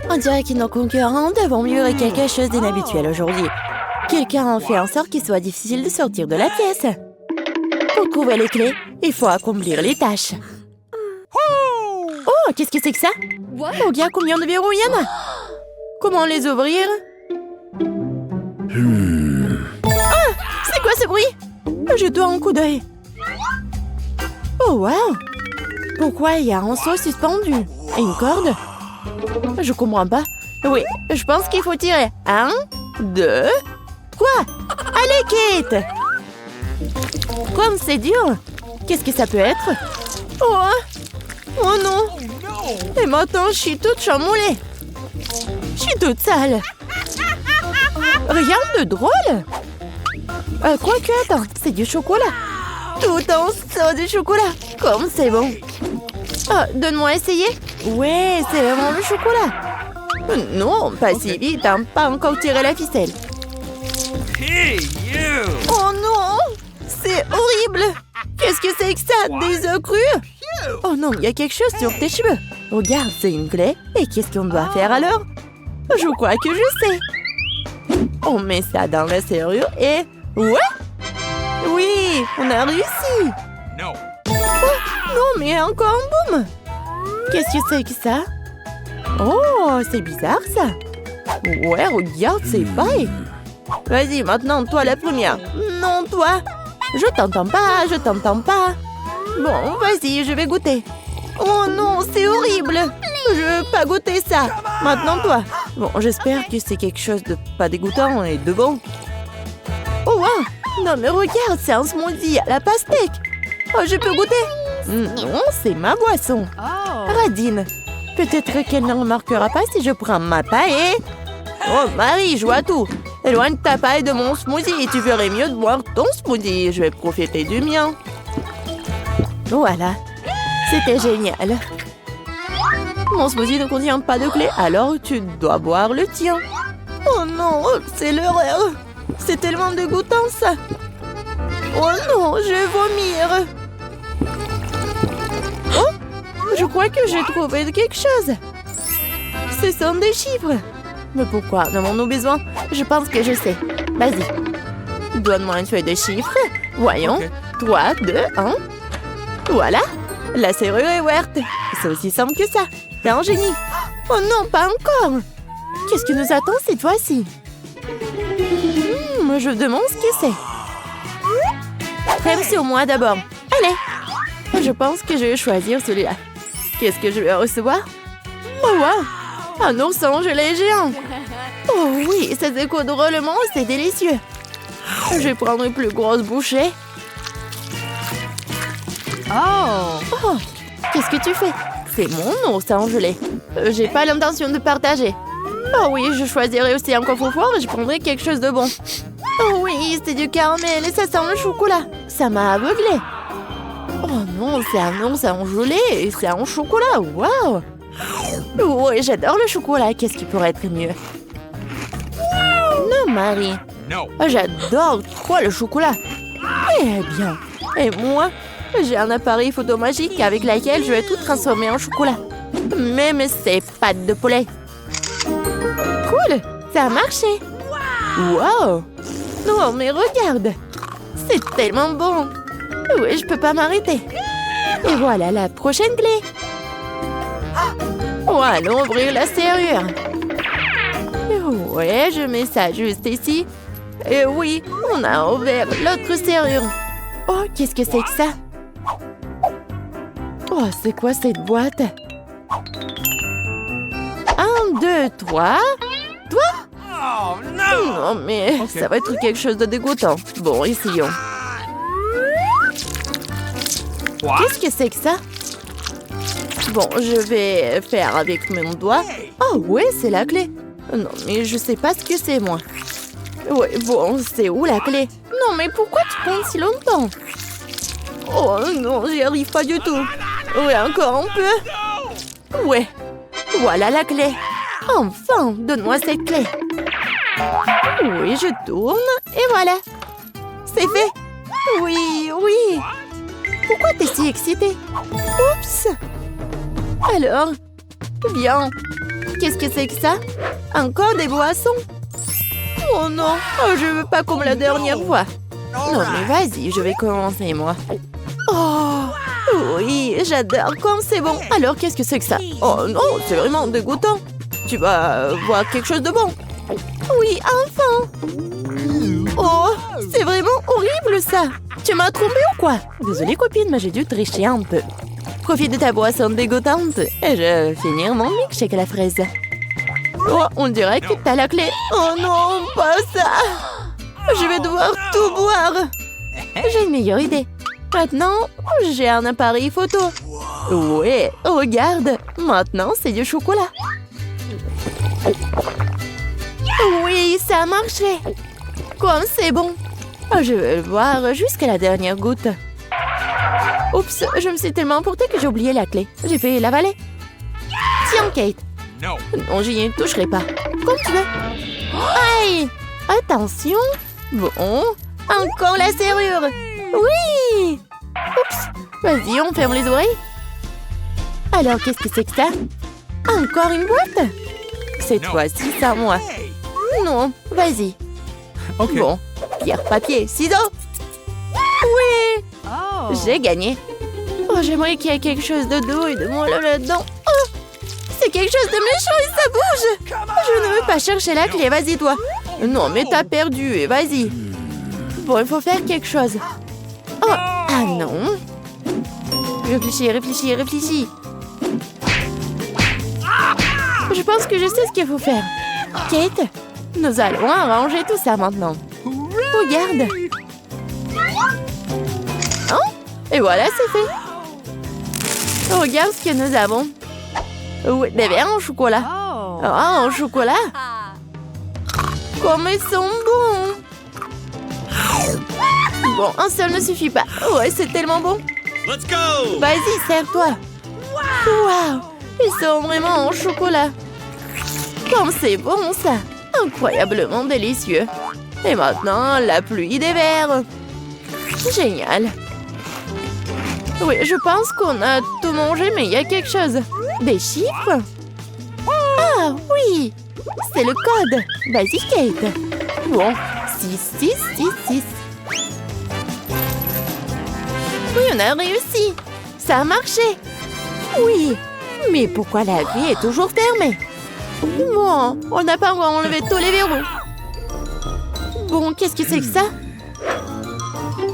On dirait que nos concurrents devront livrer quelque chose d'inhabituel aujourd'hui. Quelqu'un a fait en sorte qu'il soit difficile de sortir de la pièce. Pour trouver les clés, il faut accomplir les tâches. Oh, qu'est-ce que c'est que ça? Regarde combien de verrous il y en a. Comment les ouvrir? Ah, c'est quoi ce bruit? Jette-toi un coup d'œil. Oh, wow! Pourquoi il y a un seau suspendu? Et une corde? Je comprends pas. Oui, je pense qu'il faut tirer. 1, 2, 3. Allez, Kate! Comme c'est dur! Qu'est-ce que ça peut être? Oh non! Et maintenant, je suis toute chamboulée. Je suis toute sale. Rien de drôle. Quoique, attends, c'est du chocolat. Tout en saut de chocolat. Comme c'est bon. Donne-moi essayer. Ouais, c'est vraiment le chocolat. Non, pas si vite, hein. Pas encore tiré la ficelle. Hey, you! Oh non! C'est horrible! Qu'est-ce que c'est que ça? Des œufs crus? Oh non, il y a quelque chose sur tes cheveux. Regarde, c'est une clé. Et qu'est-ce qu'on doit faire alors? Je crois que je sais. On met ça dans la serrure et... Ouais! Oui, on a réussi! No. Oh, non, mais encore un boum! Qu'est-ce que c'est que ça? Oh, c'est bizarre ça! Ouais, regarde, c'est pareil! Vas-y, maintenant, toi la première. Non, toi. Je t'entends pas, je t'entends pas. Bon, vas-y, je vais goûter. Oh non, c'est horrible. Je veux pas goûter ça. Maintenant, toi. Bon, j'espère que c'est quelque chose de pas dégoûtant et de bon. Oh, wow. Non, mais regarde, c'est un smoothie à la pastèque. Oh, je peux goûter? Non, c'est ma boisson. Radine. Peut-être qu'elle ne remarquera pas si je prends ma paille et... Oh, Marie, je vois tout. Éloigne ta paille de mon smoothie. Tu ferais mieux de boire ton smoothie. Je vais profiter du mien. Voilà. C'était génial. Mon smoothie ne contient pas de clé, alors tu dois boire le tien. Oh non, c'est l'horreur. C'est tellement dégoûtant, ça. Oh non, je vais vomir. Oh, je crois que j'ai trouvé quelque chose. Ce sont des chiffres. Mais pourquoi en avons-nous besoin? Je pense que je sais. Vas-y. Donne-moi une feuille de chiffres. Voyons. Okay. 3, 2, 1. Voilà. La serrure est ouverte. C'est aussi simple que ça. T'es un génie. Oh non, pas encore. Qu'est-ce qui nous attend cette fois-ci? Je demande ce que c'est. Prends sur moi d'abord. Allez. Je pense que je vais choisir celui-là. Qu'est-ce que je vais recevoir? Oh, wow. Un ourson gelé géant. Oh oui, ça s'écoute drôlement, c'est délicieux. Je vais prendre une plus grosse bouchée. Oh, qu'est-ce que tu fais? C'est mon ourson gelé. J'ai pas l'intention de partager. Oh oui, je choisirai aussi un coffre-fort et je prendrai quelque chose de bon. Oh oui, c'est du caramel et ça sent le chocolat. Ça m'a aveuglé. Oh non, c'est un ourson gelé et c'est un chocolat. Waouh! Oui, j'adore le chocolat. Qu'est-ce qui pourrait être mieux? Non, Marie. No. J'adore trop le chocolat. Eh bien, et moi, j'ai un appareil photo magique avec lequel je vais tout transformer en chocolat. Même ces pâtes de poulet. Cool, ça a marché. Wow. Non, mais regarde. C'est tellement bon. Oui, je peux pas m'arrêter. Et voilà la prochaine clé. Oh, allons ouvrir la serrure. Ouais, je mets ça juste ici. Et oui, on a ouvert l'autre serrure. Oh, qu'est-ce que c'est que ça? Oh, c'est quoi cette boîte? 1, 2, 3. Toi? Oh, no! Non, mais ça va être quelque chose de dégoûtant. Bon, essayons. What? Qu'est-ce que c'est que ça? Bon, je vais faire avec mon doigt. Oh, ouais, c'est la clé. Non, mais je sais pas ce que c'est, moi. Ouais, bon, c'est où la clé? Non, mais pourquoi tu prends si longtemps? Oh non, j'y arrive pas du tout. Ouais, encore un peu. Ouais, voilà la clé. Enfin, donne-moi cette clé. Oui, je tourne, et voilà. C'est fait. Oui, oui. Pourquoi t'es si excitée? Oups. Alors, bien. Qu'est-ce que c'est que ça? Encore des boissons? Oh non, je veux pas comme la dernière fois. Non, mais vas-y, je vais commencer, moi. Oh, oui, j'adore quand c'est bon. Alors, qu'est-ce que c'est que ça? Oh non, c'est vraiment dégoûtant. Tu vas voir quelque chose de bon. Oui, enfin. Oh, c'est vraiment horrible, ça. Tu m'as trompé ou quoi? Désolée, copine, mais j'ai dû tricher un peu. Profite de ta boisson dégoûtante et je vais finir mon milkshake à la fraise. Oh, on dirait que t'as la clé. Oh non, pas ça. Je vais devoir tout boire. J'ai une meilleure idée. Maintenant, j'ai un appareil photo. Ouais, regarde. Maintenant, c'est du chocolat. Oui, ça a marché. Comme c'est bon. Je vais le boire jusqu'à la dernière goutte. Oups, je me suis tellement emportée que j'ai oublié la clé. J'ai fait l'avaler. Tiens, Kate. No. Non, j'y toucherai pas. Comme tu veux. Aïe! Attention. Bon. Encore la serrure. Oui! Oups. Vas-y, on ferme les oreilles. Alors, qu'est-ce que c'est que ça? Encore une boîte? Cette fois-ci, c'est à moi. Non, vas-y. Ok. Bon. Pierre, papier, ciseaux. Oui! J'ai gagné. Oh, j'aimerais qu'il y ait quelque chose de doux et de moelleux là-dedans. Oh! C'est quelque chose de méchant et ça bouge! Je ne veux pas chercher la clé, vas-y toi! Non, mais t'as perdu et vas-y! Bon, il faut faire quelque chose. Oh! Ah non! Réfléchis, réfléchis, réfléchis! Je pense que je sais ce qu'il faut faire. Kate, nous allons arranger tout ça maintenant. Regarde! Oh! Et voilà, c'est fait! Regarde ce que nous avons. Oui, des verres en chocolat. Ah, en chocolat? Comme ils sont bons! Bon, un seul ne suffit pas. Ouais, c'est tellement bon. Let's go! Vas-y, sers-toi. Waouh! Ils sont vraiment en chocolat. Comme c'est bon, ça. Incroyablement délicieux. Et maintenant, la pluie des verres. Génial. Oui, je pense qu'on a tout mangé, mais il y a quelque chose. Des chiffres? Ah, oui! C'est le code. Vas-y, Kate. Bon, 6, 6, 6, 6. Oui, on a réussi. Ça a marché. Oui. Mais pourquoi la grille est toujours fermée? Bon, on n'a pas encore enlevé tous les verrous. Bon, qu'est-ce que c'est que ça?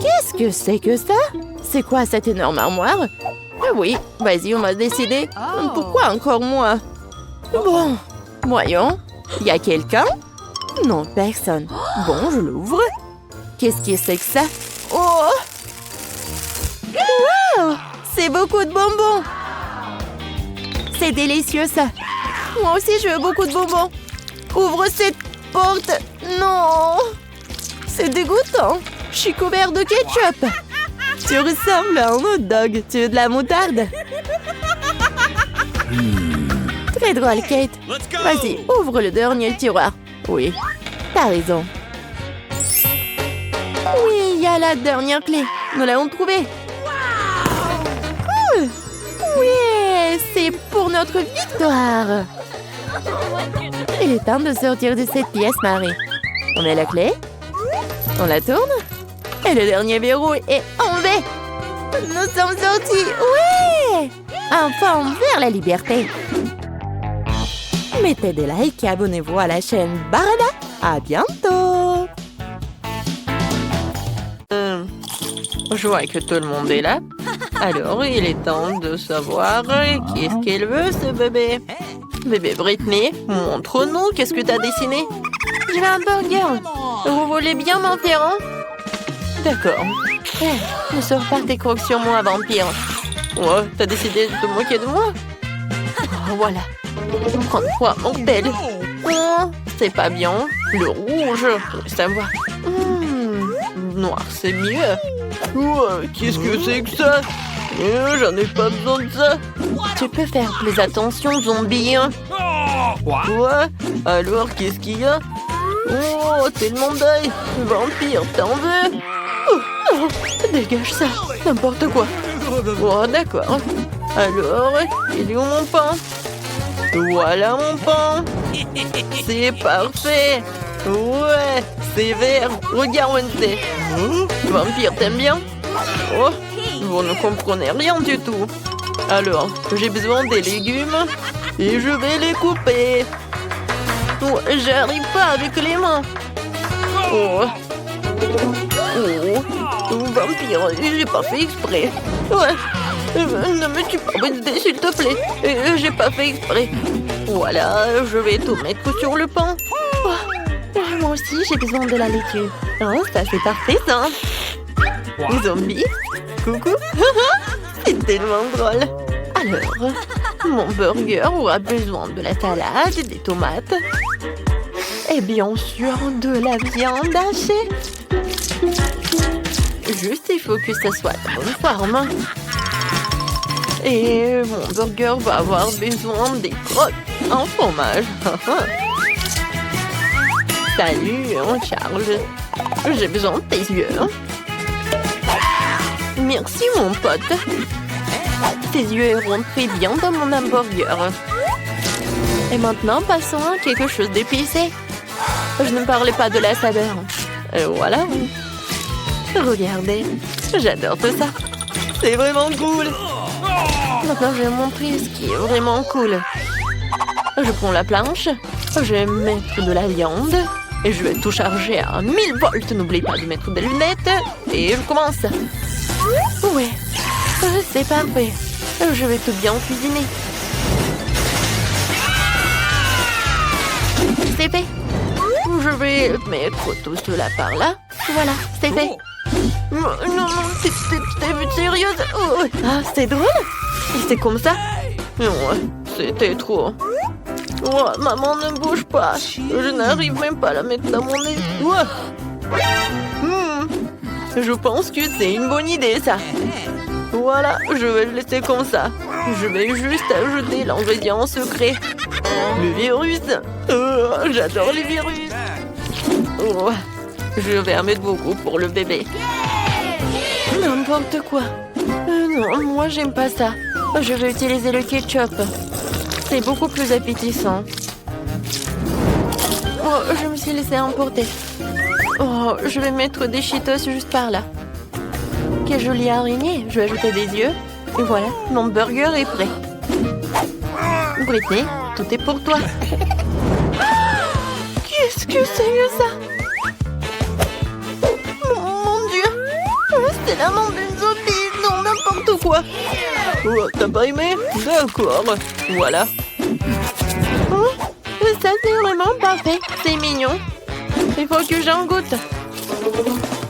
Qu'est-ce que c'est que ça? C'est quoi cette énorme armoire? Ah oui, vas-y, on va décider. Pourquoi encore moi? Bon, voyons. Il y a quelqu'un? Non, personne. Bon, je l'ouvre. Qu'est-ce que c'est que ça? Oh! Wow! C'est beaucoup de bonbons! C'est délicieux, ça. Moi aussi, je veux beaucoup de bonbons. Ouvre cette porte. Non! C'est dégoûtant. Je suis couvert de ketchup. Tu ressembles à un hot dog. Tu veux de la moutarde? Très drôle, Kate. Vas-y, ouvre le dernier tiroir. Oui, t'as raison. Oui, il y a la dernière clé. Nous l'avons trouvée. Cool. Oui, c'est pour notre victoire. Il est temps de sortir de cette pièce, Marie. On met la clé. On la tourne. Et le dernier verrou est enlevé. Nous sommes sortis. Oui! Enfin, vers la liberté. Mettez des likes et abonnez-vous à la chaîne Barada. À bientôt. Je vois que tout le monde est là. Alors, il est temps de savoir qu'est-ce qu'elle veut, ce bébé. Bébé Britney, montre-nous, qu'est-ce que t'as dessiné? Je veux un burger. Vous voulez bien m'en faire un? D'accord. Ne sors pas tes crocs sur moi, vampire. Ouais, t'as décidé de te moquer de moi? Oh, voilà. Prends-toi, mortel. Oh, c'est pas bien. Le rouge, ça va. Noir, c'est mieux. Ouais, qu'est-ce que c'est que ça? J'en ai pas besoin de ça. Tu peux faire plus attention, zombie. Quoi? Alors, qu'est-ce qu'il y a? Oh, tellement d'œil. Vampire, t'en veux? Oh, dégage ça. N'importe quoi. Oh, d'accord. Alors, il est où mon pain? Voilà mon pain. C'est parfait. Ouais, c'est vert. Regarde, Wednesday. Vampire, t'aimes bien? Oh, vous ne comprenez rien du tout. Alors, j'ai besoin des légumes et je vais les couper. Oh, j'arrive pas avec les mains. Oh. Oh, vampire, j'ai pas fait exprès. Ouais. Ne me tue pas, Wednesday, s'il te plaît. J'ai pas fait exprès. Voilà, je vais tout mettre sur le pain. Oh, moi aussi, j'ai besoin de la laitue. Oh, ça, c'est parfait, ça. Zombie, coucou. C'est tellement drôle. Alors, mon burger aura besoin de la salade, des tomates et bien sûr de la viande hachée. Juste, il faut que ça soit de bonne forme. Et mon burger va avoir besoin des crottes en fromage. Salut, Charles. J'ai besoin de tes yeux. Merci, mon pote. Tes yeux iront très bien dans mon hamburger. Et maintenant, passons à quelque chose d'épicé. Je ne parlais pas de la saveur. Et voilà. Regardez, j'adore tout ça. C'est vraiment cool. Maintenant, je vais montrer ce qui est vraiment cool. Je prends la planche, je vais mettre de la viande et je vais tout charger à 1000 volts. N'oublie pas de mettre des lunettes et je commence. Ouais, c'est parfait. Je vais tout bien cuisiner. C'est fait. Je vais mettre tout cela par là. Voilà, c'est fait. Non, t'es sérieuse? Oh, ah, c'est drôle. Et c'est comme ça? Non, c'était trop. Oh, maman, ne bouge pas. Je n'arrive même pas à la mettre dans mon nez. Oh. Je pense que c'est une bonne idée, ça. Voilà, je vais le laisser comme ça. Je vais juste ajouter l'ingrédient secret. Le virus. Oh, j'adore les virus. Oh, je vais en mettre beaucoup pour le bébé. N'importe quoi. Non, moi j'aime pas ça. Je vais utiliser le ketchup. C'est beaucoup plus appétissant. Oh, je me suis laissée emporter. Oh, je vais mettre des Cheetos juste par là. Quelle jolie araignée. Je vais ajouter des yeux. Et voilà, mon burger est prêt. Britney, tout est pour toi. Qu'est-ce que c'est que ça? Mon Dieu. C'est la main d'une zombie. Non, n'importe quoi. Oh, t'as pas aimé? D'accord. Voilà. Oh, ça, c'est vraiment parfait. C'est mignon. Il faut que j'en goûte.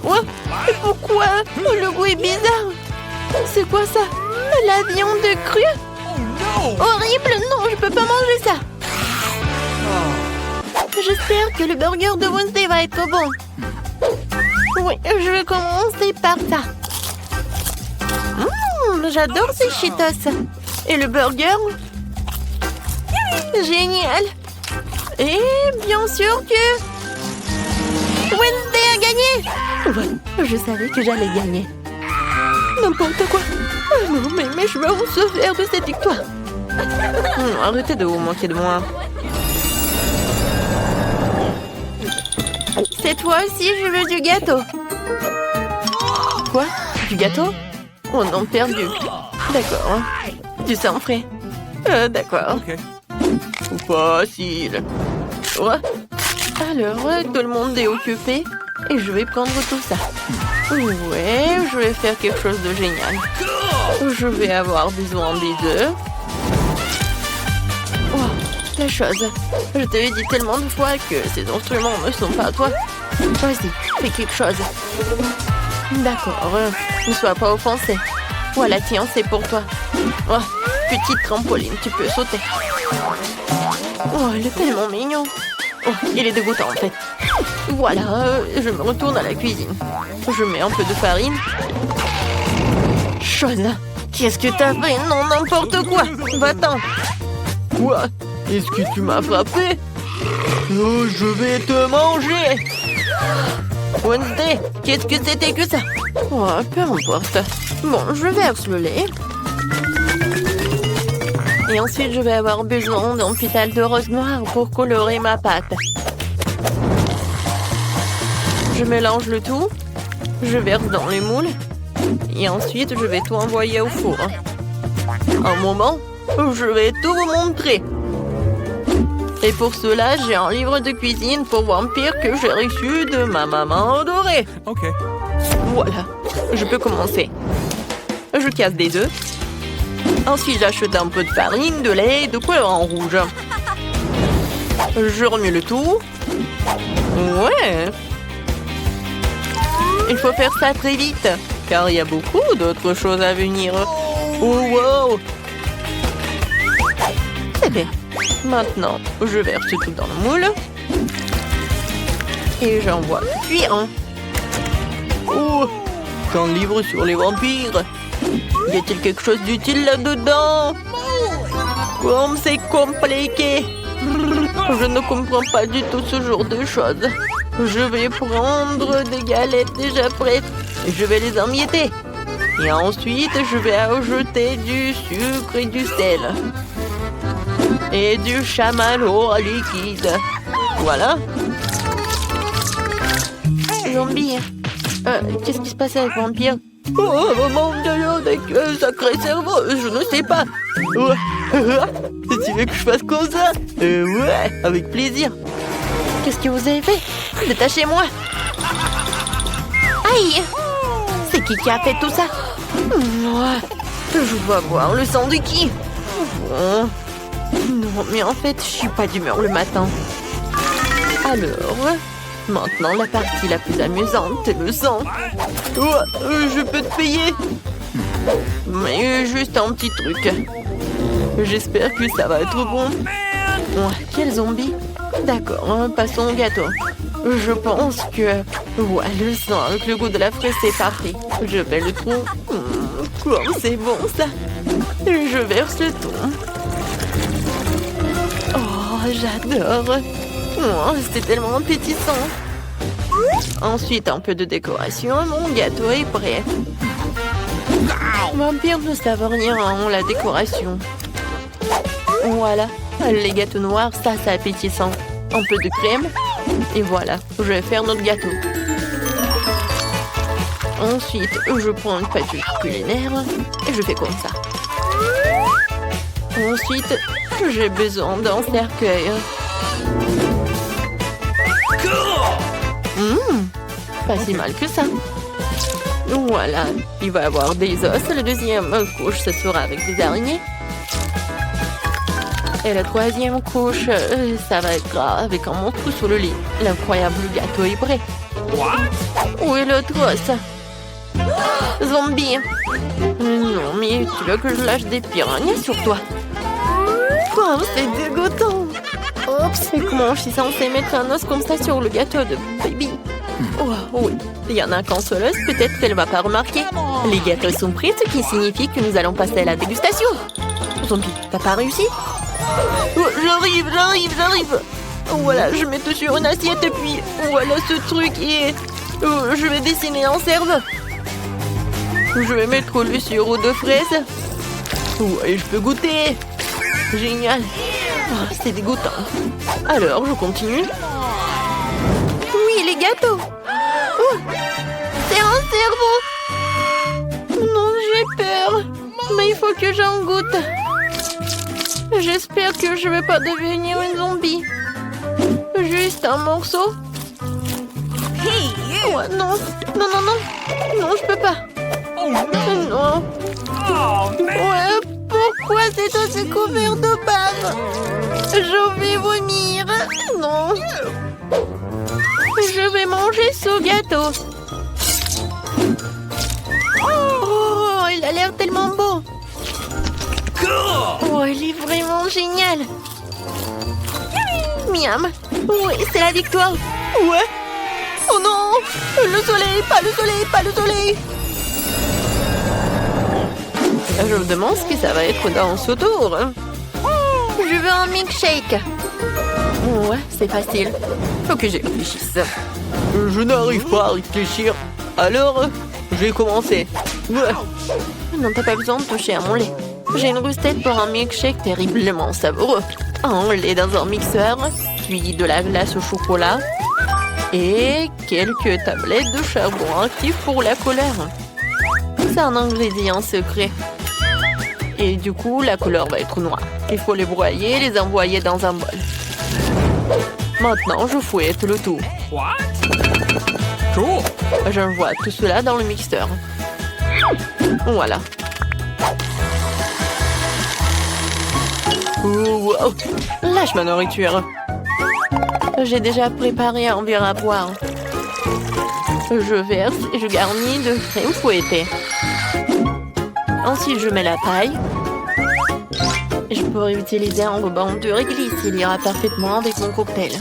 Ouais, et pourquoi? Le goût est bizarre. C'est quoi ça? La viande crue? Horrible, non, je peux pas manger ça. J'espère que le burger de Wednesday va être bon. Oui, je vais commencer par ça. J'adore ces Cheetos. Et le burger? Génial. Et bien sûr que Wednesday a gagné. Ouais, je savais que j'allais gagner. N'importe quoi. Oh non, mais je vais se faire de cette victoire. Arrêtez de vous moquer de moi. Cette fois aussi, je veux du gâteau. Quoi? Du gâteau? Oh non, perdu. D'accord. Du sang frais. D'accord. Okay. Facile. Ouais. Alors, tout le monde est occupé et je vais prendre tout ça. Ouais, je vais faire quelque chose de génial. Je vais avoir besoin des œufs. Oh, la chose. Je te l'ai dit tellement de fois que ces instruments ne sont pas à toi. Vas-y, fais quelque chose. D'accord, ne sois pas offensé. Voilà, tiens, c'est pour toi. Oh, petite trampoline, tu peux sauter. Oh, il est tellement mignon. Oh, il est dégoûtant en fait. Voilà, je me retourne à la cuisine. Je mets un peu de farine. Chose, qu'est-ce que t'as fait? Non, n'importe quoi. Va-t'en. Quoi? Est-ce que tu m'as frappé? Oh, je vais te manger. Wednesday, qu'est-ce que c'était que ça? Oh, peu importe. Bon, je verse le lait. Et ensuite, je vais avoir besoin d'un pétale de rose noir pour colorer ma pâte. Je mélange le tout. Je verse dans les moules. Et ensuite, je vais tout envoyer au four. Un moment, je vais tout vous montrer. Et pour cela, j'ai un livre de cuisine pour vampires que j'ai reçu de ma maman adorée. Okay. Voilà, je peux commencer. Je casse des œufs. Ensuite, j'achète un peu de farine, de lait et de colorant rouge. Je remue le tout. Ouais. Il faut faire ça très vite, car il y a beaucoup d'autres choses à venir. Oh, wow! C'est fait. Maintenant, je verse tout dans le moule. Et j'envoie cuire. Oh! C'est un livre sur les vampires. Y a-t-il quelque chose d'utile là-dedans? Comme c'est compliqué. Je ne comprends pas du tout ce genre de choses. Je vais prendre des galettes déjà prêtes et je vais les emietter. Et ensuite, je vais ajouter du sucre et du sel. Et du chamallow liquide. Voilà. Zombie. Qu'est-ce qui se passe avec Vampire? Oh, mon Dieu, avec sacré cerveau, je ne sais pas. Tu veux que je fasse comme ça? Ouais, avec plaisir. Qu'est-ce que vous avez fait? Détachez-moi. Aïe! C'est qui a fait tout ça? Je dois voir le sang de qui? Non, mais en fait, je suis pas d'humeur le matin. Alors, maintenant la partie la plus amusante, c'est le sang. Je peux te payer. Mais juste un petit truc. J'espère que ça va être bon. Quel zombie? D'accord, passons au gâteau. Je pense que... Ouais, le sang avec le goût de la fraise, c'est parfait. Je vais le trou. Comme c'est bon, ça. Je verse le tout. Oh, j'adore. C'est tellement appétissant. Ensuite, un peu de décoration. Mon gâteau est prêt. Vampire ne savent rien en la décoration. Voilà. Les gâteaux noirs, ça, c'est appétissant. Un peu de crème. Et voilà, je vais faire notre gâteau. Ensuite, je prends une pâte culinaire et je fais comme ça. Ensuite, j'ai besoin d'un cercueil. Pas si mal que ça. Voilà, il va y avoir des os. La deuxième couche, ce sera avec des araignées. Et la troisième couche, ça va être avec un morceau sous le lit. L'incroyable gâteau est prêt. Où est l'autre os? Zombie. Non, mais tu veux que je lâche des piranhas sur toi? Oh, c'est dégoûtant. Oups, et comment je suis censée mettre un os comme ça sur le gâteau de baby? Oh, oui, il y en a qu'un seul os, peut-être qu'elle ne va pas remarquer. Les gâteaux sont prêts, ce qui signifie que nous allons passer à la dégustation. Zombie, t'as pas réussi? Oh, j'arrive. Voilà, je mets tout sur une assiette et puis voilà ce truc et je vais dessiner un cerveau. Je vais mettre le sirop de fraise. Ouais, je peux goûter. Génial. Oh, c'est dégoûtant. Alors, je continue. Oui, les gâteaux. Oh, c'est un cerveau. Non, j'ai peur. Mais il faut que j'en goûte. J'espère que je vais pas devenir une zombie. Juste un morceau. Ouais, non, je peux pas. Non. Ouais, pourquoi c'est aussi couvert de bave? Je vais vomir. Non. Je vais manger ce gâteau. Oh, il a l'air tellement beau. Oh, il est vraiment génial. Miam. Oui, c'est la victoire. Ouais. Oh non. Le soleil, pas le soleil. Je me demande ce que ça va être dans ce tour. Je veux un milkshake. Ouais, c'est facile. Faut que j'y réfléchisse. Je n'arrive pas à réfléchir. Alors, je vais commencer. Ouais. Non, t'as pas besoin de toucher à mon lait. J'ai une recette pour un milkshake terriblement savoureux. Un lait dans un mixeur, puis de la glace au chocolat et quelques tablettes de charbon actif pour la couleur. C'est un ingrédient secret. Et du coup, la couleur va être noire. Il faut les broyer et les envoyer dans un bol. Maintenant, je fouette le tout. What? Cool. J'envoie tout cela dans le mixeur. Voilà. Wow. Lâche ma nourriture. J'ai déjà préparé un verre à boire. Je verse et je garnis de crème fouettée. Ensuite, je mets la paille. Je pourrais utiliser un ruban de réglisse. Il ira parfaitement avec mon cocktail.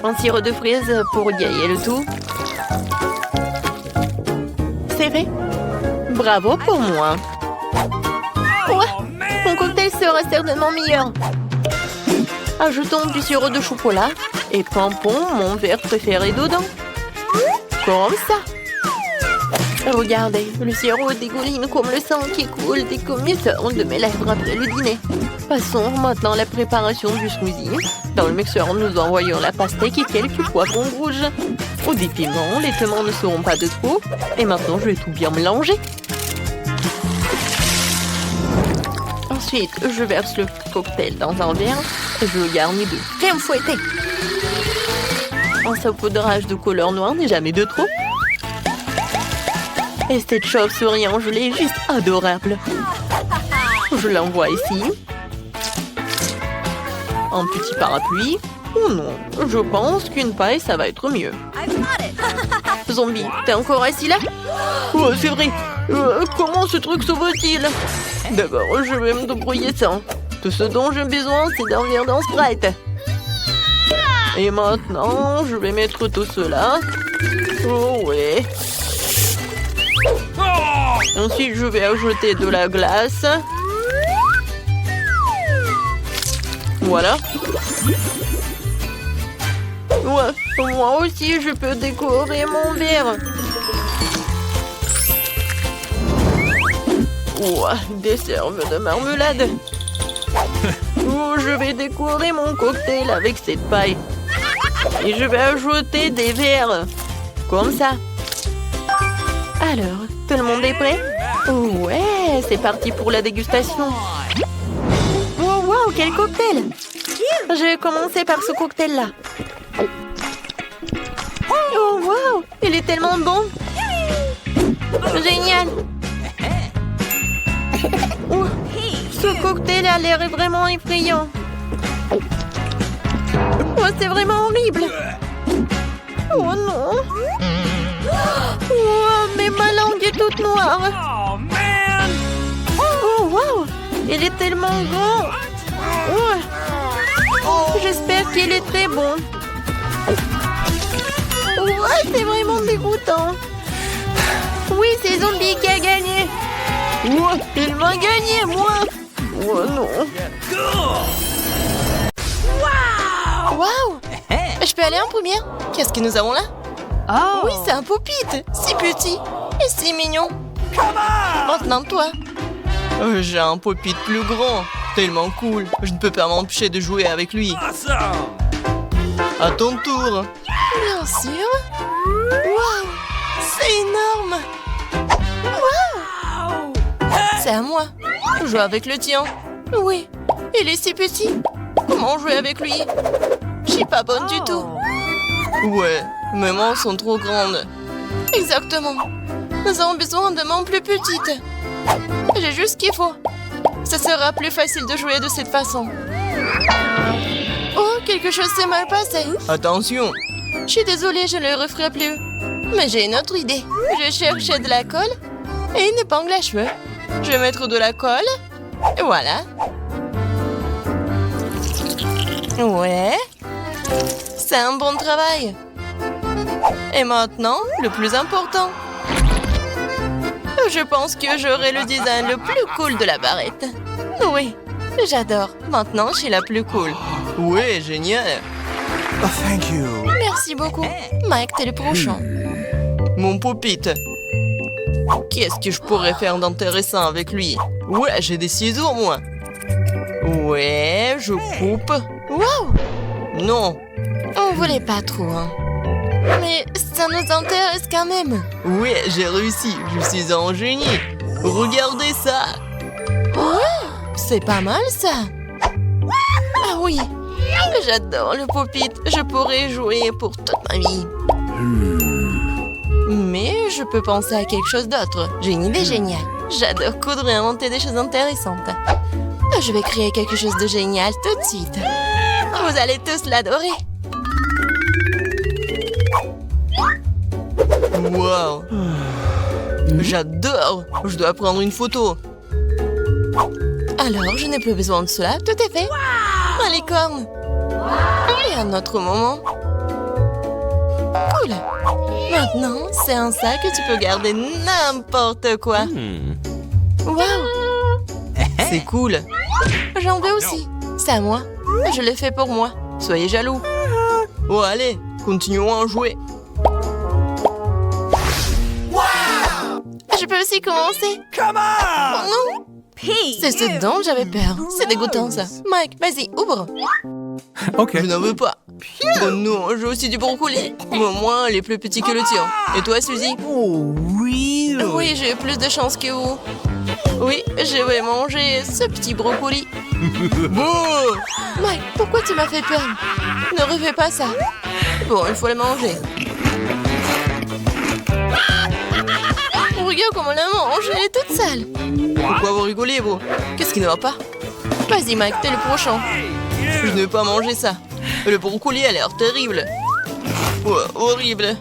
Un sirop de fraises pour égayer le tout. C'est fait. Bravo pour moi. Ouais, mon cocktail sera certainement meilleur. Ajoutons du sirop de chocolat et pompons mon verre préféré dedans. Comme ça. Regardez, le sirop dégouline comme le sang qui coule des commetteurs de mes lèvres après le dîner. Passons maintenant à la préparation du smoothie. Dans le mixeur, nous envoyons la pastèque et quelques poivrons rouges. Au des piments, les piments ne seront pas de trop. Et maintenant, je vais tout bien mélanger. Ensuite, je verse le cocktail dans un verre et je le garnis de crème fouettée. Un saupoudrage de couleur noire n'est jamais de trop. Et cette chauve-souris en gelée est juste adorable. Je l'envoie ici. Un petit parapluie. Oh non, je pense qu'une paille, ça va être mieux. Zombie, t'es encore assis là? Oh, c'est vrai. Comment ce truc s'ouvre-t-il? D'abord, je vais me débrouiller sans. Tout ce dont j'ai besoin, c'est d'un verre d'un Sprite. Et maintenant, je vais mettre tout cela. Oh ouais. Ensuite, je vais ajouter de la glace. Voilà. Ouais, moi aussi, je peux décorer mon verre. Ouah, des cerves de marmelade. Oh, je vais décorer mon cocktail avec cette paille. Et je vais ajouter des verres. Comme ça. Alors, tout le monde est prêt? Ouais, c'est parti pour la dégustation. Wow, wow, quel cocktail! Je vais commencer par ce cocktail-là. Oh, wow, il est tellement bon! Génial! Oh, ce cocktail a l'air vraiment effrayant. Oh, c'est vraiment horrible! Oh non! Oh, mais ma langue est toute noire! Oh, man! Oh, wow! Il est tellement grand! Oh. J'espère qu'il est très bon. Ouais, c'est vraiment dégoûtant. Oui, c'est Zombie qui a gagné. Ouais, il m'a gagné, moi. Oh non. Wow! Je peux aller en première? Qu'est-ce que nous avons là? Oh. Oui, c'est un Pop-It. Si petit et si mignon. Maintenant, toi. J'ai un Pop-It plus grand. Tellement cool. Je ne peux pas m'empêcher de jouer avec lui. Awesome! À ton tour. Bien sûr. Wow! C'est énorme. Wow! C'est à moi. Joue avec le tien. Oui. Il est si petit. Comment jouer avec lui? Je suis pas bonne du tout. Ouais, mes mains sont trop grandes. Exactement. Nous avons besoin de mains plus petites. J'ai juste ce qu'il faut. Ça sera plus facile de jouer de cette façon. Oh, quelque chose s'est mal passé. Attention. Je suis désolée, je ne le referai plus. Mais j'ai une autre idée. Je cherchais de la colle et une épingle à cheveux. Je vais mettre de la colle. Et voilà. Ouais. C'est un bon travail. Et maintenant, le plus important. Je pense que j'aurai le design le plus cool de la barrette. Oui, j'adore. Maintenant, je suis la plus cool. Oui, génial. Oh, thank you. Merci beaucoup. Mike, t'es le prochain. Mon Pop-It. Qu'est-ce que je pourrais faire d'intéressant avec lui? Ouais, j'ai des ciseaux, moi. Ouais, je coupe. Waouh! Non. On voulait pas trop, hein. Mais ça nous intéresse quand même. Ouais, j'ai réussi. Je suis un génie. Regardez ça. Ouais, c'est pas mal, ça. Ah oui, j'adore le pop-it. Je pourrais jouer pour toute ma vie. Mais je peux penser à quelque chose d'autre. J'ai une idée géniale. J'adore coudre et inventer des choses intéressantes. Je vais créer quelque chose de génial tout de suite. Vous allez tous l'adorer. Wow! J'adore! Je dois prendre une photo. Alors, je n'ai plus besoin de cela. Tout est fait. Ah, les cornes! Et un autre moment. Cool! Maintenant, c'est un sac que tu peux garder n'importe quoi. Wow! C'est cool. J'en veux aussi. C'est à moi. Je l'ai fait pour moi. Soyez jaloux. Oh, allez, continuons à jouer. Je peux aussi commencer. Come on! Oh non! C'est ce dont j'avais peur. C'est dégoûtant, ça. Mike, vas-y, ouvre. Okay. Je n'en veux pas. Oh non, j'ai aussi du brocoli. Mais au moins, elle est plus petite que le tien. Et toi, Suzy? Oh, really? Oui, j'ai eu plus de chance que vous. Oui, je vais manger ce petit brocoli. Bon! Mike, pourquoi tu m'as fait peur? Ne refais pas ça. Bon, il faut le manger. Regarde comment la mange, elle est toute sale. Pourquoi vous rigolez, vous? Qu'est-ce qui ne va pas? Vas-y, Mike, t'es le prochain. Je ne vais pas manger ça. Le brocoli a l'air terrible. Ouais, horrible.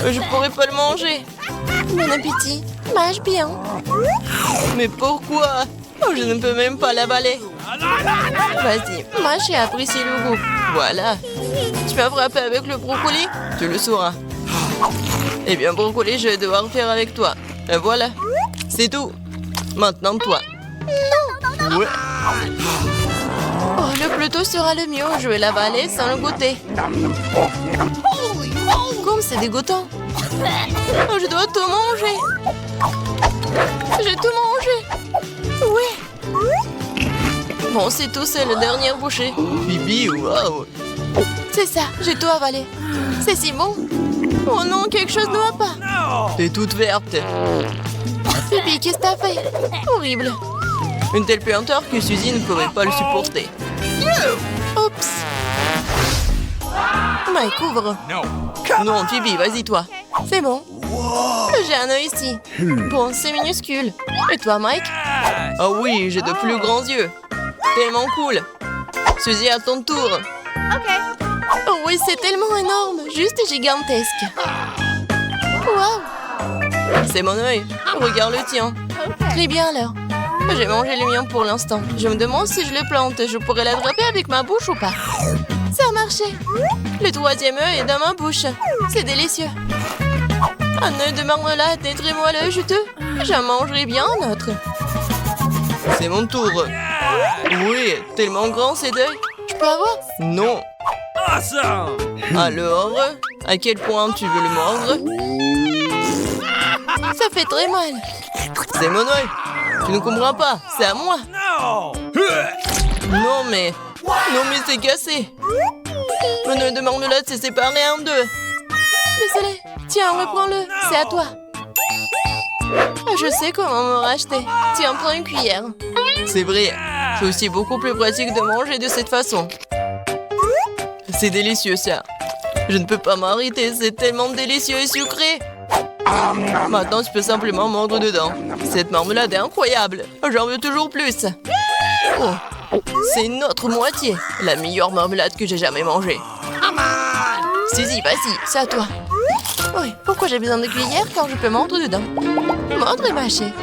Je pourrais pas le manger. Bon appétit. Mange bien. Mais pourquoi? Oh, je ne peux même pas l'avaler. Vas-y, mâche et apprécie le goût. Voilà. Tu m'as frappé avec le brocoli? Tu le sauras. Eh bien, brocoli, je vais devoir le faire avec toi. Et voilà. C'est tout. Maintenant, toi. Non. Ouais. Oh, le plus tôt sera le mieux. Je vais l'avaler sans le goûter. Comme c'est dégoûtant. Oh, je dois tout manger. J'ai tout mangé. Oui. Bon, c'est tout, c'est le dernier bouchée. Bibi, waouh. C'est ça, j'ai tout avalé. C'est si bon. Oh non, quelque chose ne va pas. T'es toute verte. Bibi, qu'est-ce que t'as fait? Horrible. Une telle puanteur que Suzy ne pouvait pas le supporter. Oups. Mike, ouvre. Non, Phoebe, vas-y, toi. C'est bon. J'ai un œil ici. Bon, c'est minuscule. Et toi, Mike? Ah oui, j'ai de plus grands yeux. Tellement cool. Suzy, à ton tour. OK. Oh oui, c'est tellement énorme. Juste gigantesque. Waouh. C'est mon œil. Regarde le tien. Très bien, alors. J'ai mangé le mien pour l'instant. Je me demande si je le plante. Je pourrais l'attraper avec ma bouche ou pas. Ça a marché. Le troisième œil est dans ma bouche. C'est délicieux. Un œil de marmelade est très moelleux et juteux. J'en mangerai bien un autre. C'est mon tour. Oui, tellement grand ces œils. Je peux avoir? Non. Awesome! Alors, à quel point tu veux le mordre? Ça fait très mal. C'est mon œil. Tu ne comprends pas, c'est à moi. No! Non mais c'est cassé. Mon œil de marmelade s'est séparé en deux. Désolé. Tiens, reprends-le. C'est à toi. Je sais comment me racheter. Tiens, prends une cuillère. C'est vrai. C'est aussi beaucoup plus pratique de manger de cette façon. C'est délicieux, ça. Je ne peux pas m'arrêter. C'est tellement délicieux et sucré. Maintenant, tu peux simplement mordre dedans. Cette marmelade est incroyable. J'en veux toujours plus. Oh, c'est une autre moitié. La meilleure marmelade que j'ai jamais mangée. Suzy, vas-y, c'est à toi. Oui, pourquoi j'ai besoin de cuillère quand je peux mordre dedans? Mordre et mâcher.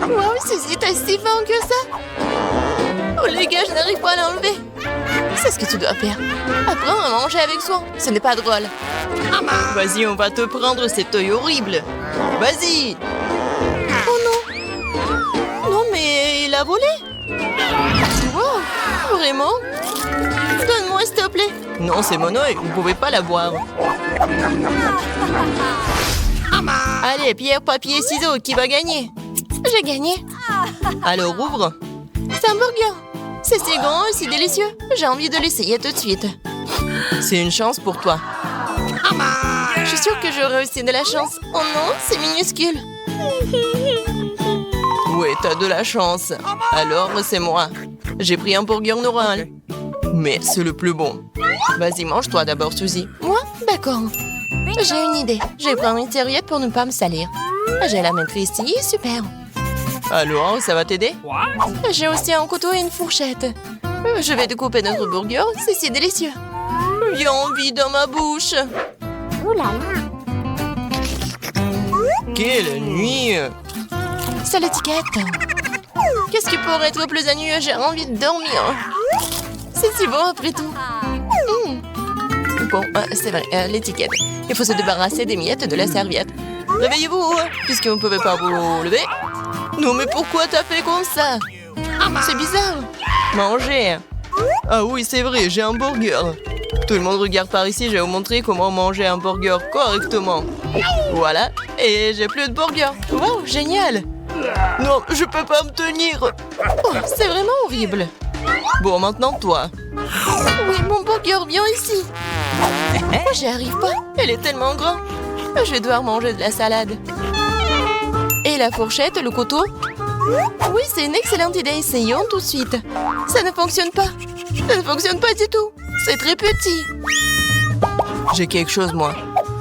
Wow, Suzy, t'es si fin que ça. Oh les gars, je n'arrive pas à l'enlever. C'est ce que tu dois faire. Apprendre à manger avec soin. Ce n'est pas drôle. Vas-y, on va te prendre cet œil horrible. Vas-y. Oh non. Non, mais il a volé. Wow, vraiment? Donne-moi, s'il te plaît. Non, c'est mon œil. Vous ne pouvez pas l'avoir. Allez, pierre, papier, ciseaux, qui va gagner? J'ai gagné. Alors ouvre. C'est un burger. C'est si grand et si délicieux. J'ai envie de l'essayer tout de suite. C'est une chance pour toi. Je suis sûre que j'aurai aussi de la chance. Oh non, c'est minuscule. Ouais, t'as de la chance. Alors, c'est moi. J'ai pris un burger normal. Mais c'est le plus bon. Vas-y, mange-toi d'abord, Suzy. Moi? D'accord. J'ai une idée. Je vais prendre une serviette pour ne pas me salir. Je vais la mettre ici. Super. Alors, ça va t'aider? J'ai aussi un couteau et une fourchette. Je vais découper notre burger. C'est si délicieux. J'ai envie dans ma bouche. Oh là là. Quelle nuit! C'est l'étiquette. Qu'est-ce qui pourrait être plus ennuyeux? J'ai envie de dormir. C'est si bon après tout. Bon, c'est vrai, l'étiquette. Il faut se débarrasser des miettes de la serviette. Réveillez-vous, puisque vous ne pouvez pas vous lever. Non, mais pourquoi t'as fait comme ça? C'est bizarre. Manger. Ah oui, c'est vrai, j'ai un burger. Tout le monde regarde par ici, je vais vous montrer comment manger un burger correctement. Voilà, et j'ai plus de burger. Wow, génial. Non, je peux pas me tenir. Oh, c'est vraiment horrible. Bon, maintenant toi. Oui, mon burger, viens ici. Oh, j'y arrive pas, elle est tellement grande. Je vais devoir manger de la salade. Et la fourchette, le couteau? Oui, c'est une excellente idée, essayons tout de suite. Ça ne fonctionne pas. Ça ne fonctionne pas du tout. C'est très petit. J'ai quelque chose, moi.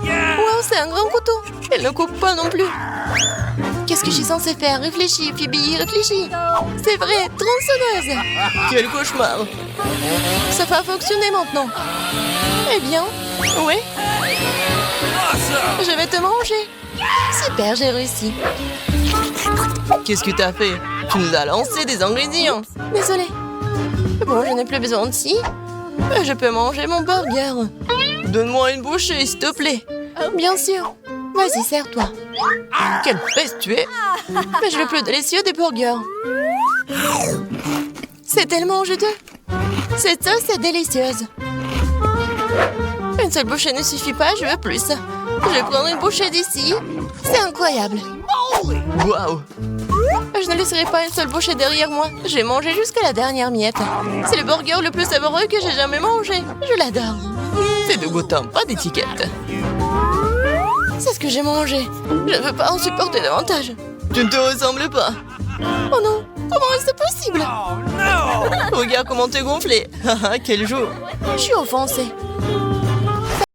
Wow, c'est un grand couteau. Elle ne coupe pas non plus. Qu'est-ce que je suis censée faire? Réfléchis, Phoebe, réfléchis. C'est vrai, tronçonneuse. Quel cauchemar. Ça va fonctionner maintenant. Eh bien, oui. Je vais te manger. Super, j'ai réussi. Qu'est-ce que t'as fait? Tu nous as lancé des ingrédients. Désolée. Bon, je n'ai plus besoin de ci. Je peux manger mon burger. Donne-moi une bouchée, s'il te plaît. Bien sûr. Vas-y, sers-toi. Quelle peste tu es. Mais je veux plus délicieux des burgers. C'est tellement juteux. Cette sauce est délicieuse. Une seule bouchée ne suffit pas, je veux plus. Je vais prendre une bouchée d'ici. C'est incroyable. Waouh. Je ne laisserai pas une seule bouchée derrière moi. Je vais manger jusqu'à la dernière miette. C'est le burger le plus savoureux que j'ai jamais mangé. Je l'adore. C'est dégoûtant, pas d'étiquette. C'est ce que j'ai mangé. Je ne veux pas en supporter davantage. Tu ne te ressembles pas. Oh non, comment est-ce possible? Oh no! Regarde comment t'es gonflé. Quel jour. Je suis offensée.